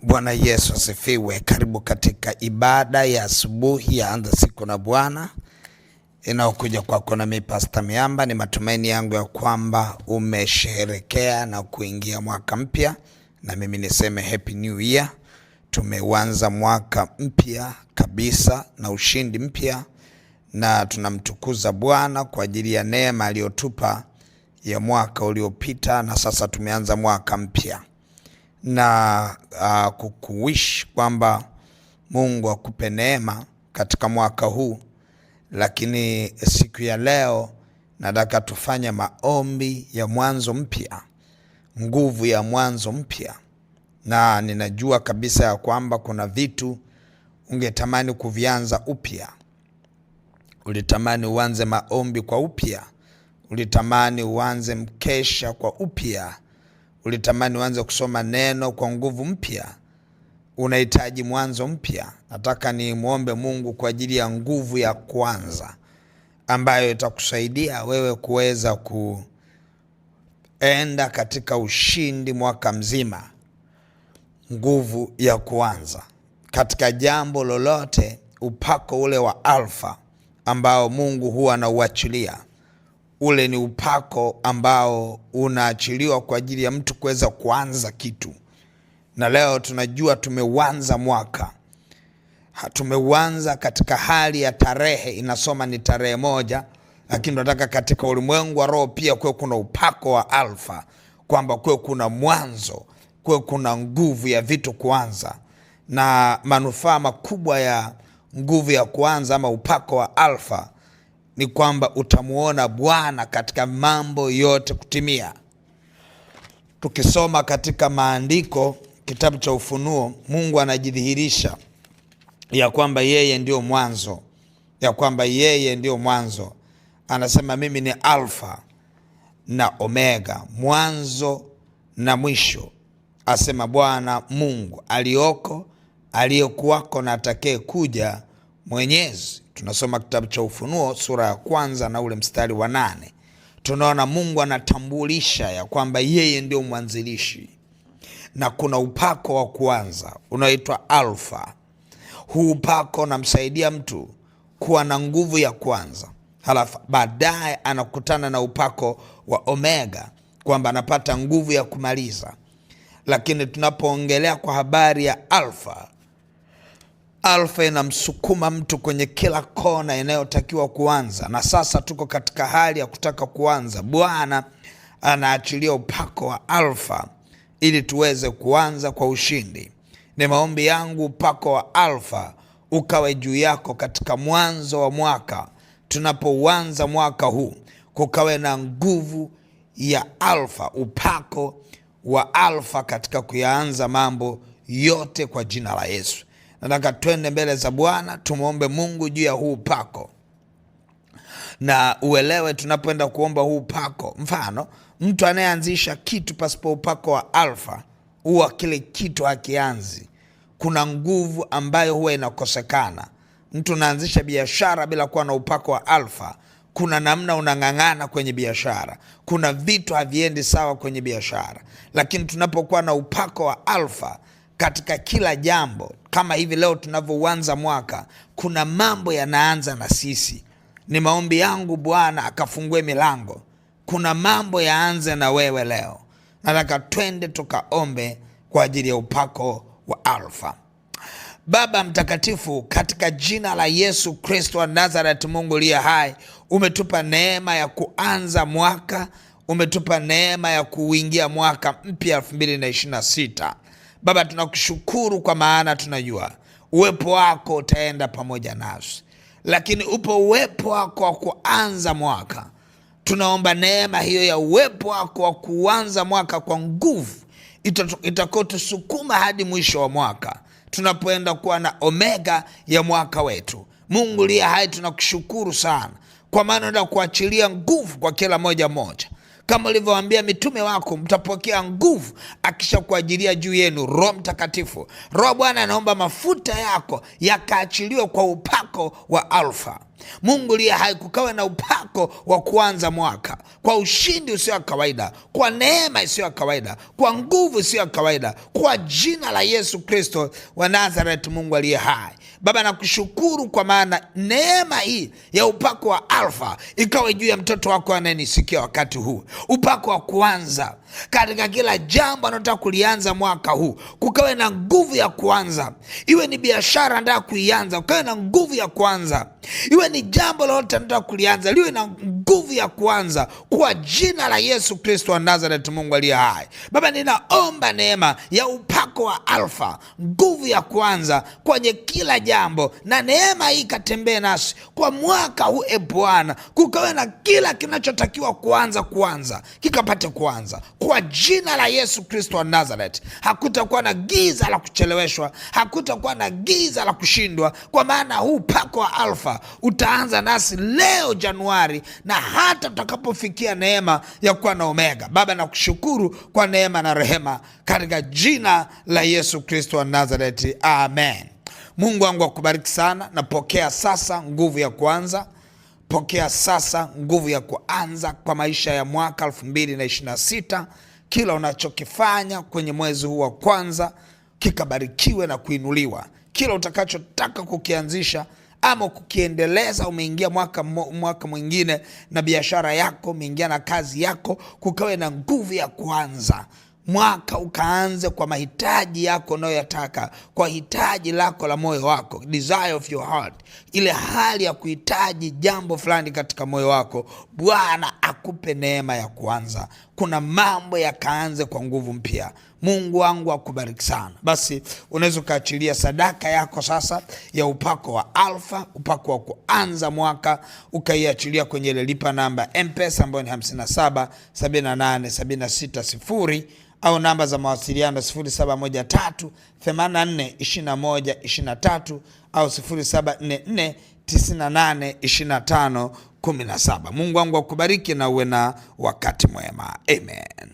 Bwana Yesu asifiwe. Karibu katika ibada ya asubuhi ya Anza Siku na Bwana inayokuja kwako na mimi Pastor Miamba. Ni matumaini yangu ya kwamba umesherehekea na kuingia mwaka mpya, na mimi niseme Happy New Year. Tumeanza mwaka mpya kabisa na ushindi mpya, na tunamtukuza Bwana kwa ajili ya neema aliyotupa ya mwaka uliopita, na sasa tumeanza mwaka mpya. Na kukuwish kwamba Mungu akupe neema katika mwaka huu. Lakini siku ya leo nataka tufanye maombi ya mwanzo mpya, nguvu ya mwanzo mpya. Na ninajua kabisa ya kwamba kuna vitu ungetamani kuvianza upya. Ulitamani uanze maombi kwa upya, ulitamani uanze mkesha kwa upya, ulitamani uanze kusoma neno kwa nguvu mpya. Unahitaji mwanzo mpya. Nataka ni muombe Mungu kwa ajili ya nguvu ya kwanza ambayo itakusaidia wewe kuweza kuenda katika ushindi mwaka mzima. Nguvu ya kwanza katika jambo lolote, upako ule wa alfa ambao Mungu huwa anauachilia. Ule ni upako ambao unaachiliwa kwa ajili ya mtu kuweza kuanza kitu. Na leo tunajua tumeuanza mwaka. Tumeuanza katika hali ya tarehe, inasoma ni tarehe 1, lakini tunataka katika ulimwengu wa roho pia kuwe kuna upako wa alfa, kwamba kuwe kuna mwanzo, kuwe kuna nguvu ya vitu kuanza. Na manufaa makubwa ya nguvu ya kuanza ama upako wa alfa ni kwamba utamuona Bwana katika mambo yote kutimia. Tukisoma katika maandiko, kitabu cha Ufunuo, Mungu anajidhihirisha ya kwamba yeye ndio mwanzo, ya kwamba yeye ndio mwanzo. Anasema mimi ni alfa na omega, mwanzo na mwisho, asema Bwana Mungu aliyoko, aliyekuwako na atakaye kuja, Mwenyezi. Tunasoma kitabu cha Ufunuo sura ya 1 na ule mstari wa 8. Tunaona Mungu anatambulisha ya kwamba yeye ndio mwanzilishi. Na kuna upako wa kuanza unaoitwa alfa. Huu upako unamsaidia mtu kuwa na nguvu ya kwanza. Halafu baadaye anakutana na upako wa omega, kwamba anapata nguvu ya kumaliza. Lakini tunapoongelea kwa habari ya alfa, alfa inamsukuma mtu kwenye kila kona inayotakiwa kuanza. Na sasa tuko katika hali ya kutaka kuanza. Bwana anaachilia upako wa alfa ili tuweze kuanza kwa ushindi. Ni maombi yangu upako wa alfa ukawe juu yako katika mwanzo wa mwaka. Tunapoanza mwaka huu, kukawe na nguvu ya alfa, upako wa alfa katika kuyaanza mambo yote kwa jina la Yesu. Nataka twende mbele za Bwana, tumuombe Mungu juu ya huu upako. Na uelewe tunapoenda kuomba huu upako, mfano mtu anayeanzisha kitu pasipo upako wa alfa, huwa kile kitu hakianzi. Kuna nguvu ambayo huwa inakosekana. Mtu anaanzisha biashara bila kuwa na upako wa alfa, kuna namna unang'ang'ana kwenye biashara, kuna vitu haviendi sawa kwenye biashara. Lakini tunapokuwa na upako wa alfa katika kila jambo, kama hivi leo tunavyoanza mwaka, kuna mambo yanaanza na sisi. Ni maombi yangu Bwana akafungue milango. Kuna mambo yaanze na wewe leo. Nataka twende tukaombe kwa ajili ya upako wa alfa. Baba mtakatifu, katika jina la Yesu Kristo wa Nazareth, Mungu aliye hai, umetupa neema ya kuanza mwaka, umetupa neema ya kuingia mwaka mpya 2026. Baba, tunakushukuru kwa maana tunajua uwepo wako utaenda pamoja nasi. Lakini upo uwepo wako wa kuanza mwaka. Tunaomba neema hiyo ya uwepo wako wa kuanza mwaka kwa nguvu itakotusukuma hadi mwisho wa mwaka, tunapoenda kuwa na omega ya mwaka wetu. Mungu aliye hai, tunakushukuru sana kwa maana unataka kuachilia nguvu kwa kila moja. kama ulivyowaambia mitume wako, mtapokea nguvu akisha kuajilia juu yenu Roho Mtakatifu. Roho Bwana anaomba mafuta yako yakaachiliwe kwa upako wa Alfa. Mungu liye hai, kukawe na upako wa kuanza mwaka kwa ushindi usio wa kawaida, kwa neema isiyo ya kawaida, kwa nguvu isiyo ya kawaida, kwa jina la Yesu Kristo wa Nazareth. Mungu aliye hai, Baba nakushukuru kwa maana neema hii ya upako wa Alfa ikawe juu ya mtoto wako anayenisikia wakati huu. Upako wa kuanza katika kila jambo anataka kulianza mwaka huu, kukawe na nguvu ya kuanza. Iwe ni biashara anataka kuianza, kukawe na nguvu ya kuanza. Iwe ni jambo lolote anataka kulianza, liwe na nguvu ya kuanza kwa jina la Yesu Kristo wa Nazareth. Mungu aliye hai, Baba ninaomba neema ya upako wa Alfa, nguvu ya kuanza kwenye kila jambo, na neema hii katembee nasi kwa mwaka huu. Bwana, kukawe na kila kinachotakiwa kuanza kikapate kuanza kwa jina la Yesu Kristo wa Nazareth. Hakutakuwa na giza la kucheleweshwa, hakutakuwa na giza la kushindwa, kwa maana huu upako wa Alfa utaanza nasi leo Januari, na hata tutakapofikia neema ya kuwa na Omega. Baba nakushukuru kwa neema na rehema katika jina la Yesu Kristo wa Nazareth, amen. Mungu wangu akubariki sana. Napokea sasa nguvu ya kuanza. Pokea sasa nguvu ya kuanza kwa maisha ya mwaka 2026. Kila unachokifanya kwenye mwezi huu wa kwanza kikabarikiwe na kuinuliwa. Kila utakachotaka kukianzisha ama kukiendeleza, umeingia mwaka mwingine na biashara yako, umeingia na kazi yako, kukawe na nguvu ya kuanza. Mwaka ukaanze kwa mahitaji yako unayoyataka, kwa hitaji lako la moyo wako, desire of your heart, ile hali ya kuhitaji jambo fulani katika moyo wako. Bwana akupe neema ya kuanza. Kuna mambo yakaanze kwa nguvu mpya. Mungu wangu akubariki sana. Basi unaweza ukaachilia sadaka yako sasa ya upako wa Alfa, upako wa kuanza mwaka, ukaiachilia kwenye ile lipa namba M-Pesa ambayo ni 57 78 76 0, au namba za mawasiliano 0713 84 21 23 au 0744 98 25 17. Mungu wangu akubariki na uwe na wakati mwema. Amen.